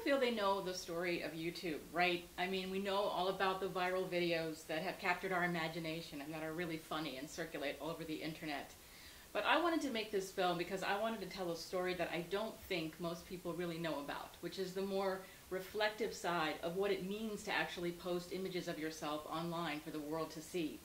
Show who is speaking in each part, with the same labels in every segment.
Speaker 1: feel they know the story of YouTube, right? I mean, we know all about the viral videos that have captured our imagination and that are really funny and circulate all over the internet. But I wanted to make this film because I wanted to tell a story that I don't think most people really know about, which is the more reflective side of what it means to actually post images of yourself online for the world to see.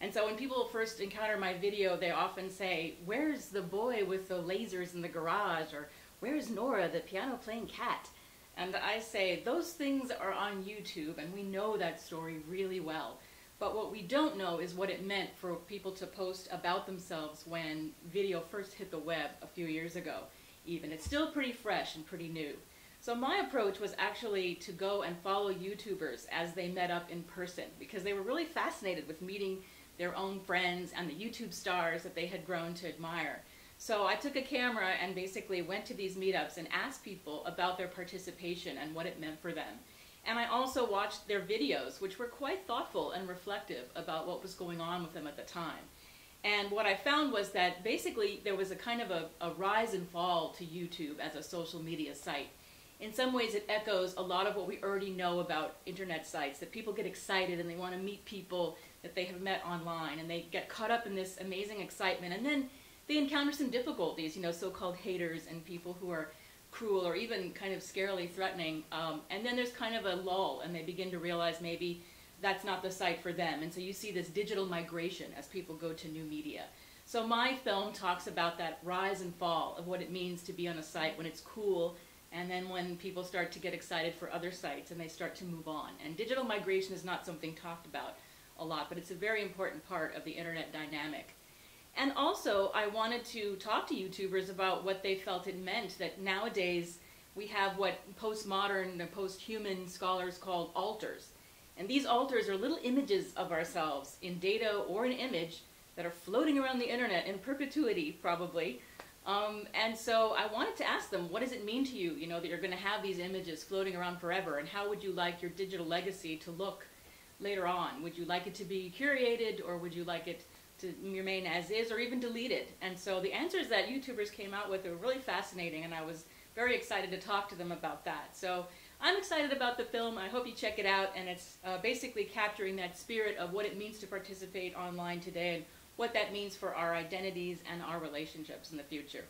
Speaker 1: And so when people first encounter my video, they often say, "Where's the boy with the lasers in the garage?" or "Where's Nora, the piano-playing cat?" And I say, those things are on YouTube, and we know that story really well. But what we don't know is what it meant for people to post about themselves when video first hit the web a few years ago. Even it's still pretty fresh and pretty new. So my approach was actually to go and follow YouTubers as they met up in person, because they were really fascinated with meeting their own friends and the YouTube stars that they had grown to admire. So I took a camera and basically went to these meetups and asked people about their participation and what it meant for them. And I also watched their videos, which were quite thoughtful and reflective about what was going on with them at the time. And what I found was that basically there was a kind of a rise and fall to YouTube as a social media site. In some ways it echoes a lot of what we already know about internet sites, that people get excited and they want to meet people that they have met online, and they get caught up in this amazing excitement, and then they encounter some difficulties, so-called haters and people who are cruel or even kind of scarily threatening, and then there's kind of a lull, and they begin to realize maybe that's not the site for them, and so you see this digital migration as people go to new media. So my film talks about that rise and fall of what it means to be on a site when it's cool, and then when people start to get excited for other sites and they start to move on. And digital migration is not something talked about a lot, but it's a very important part of the internet dynamic. And also, I wanted to talk to YouTubers about what they felt it meant that nowadays we have what postmodern and post-human scholars call alters. And these alters are little images of ourselves in data or in image that are floating around the internet in perpetuity, probably. And so I wanted to ask them, what does it mean to you, that you're going to have these images floating around forever, and how would you like your digital legacy to look later on? Would you like it to be curated, or would you like it to remain as is, or even deleted? And so the answers that YouTubers came out with were really fascinating, and I was very excited to talk to them about that. So I'm excited about the film. I hope you check it out, and it's basically capturing that spirit of what it means to participate online today and what that means for our identities and our relationships in the future.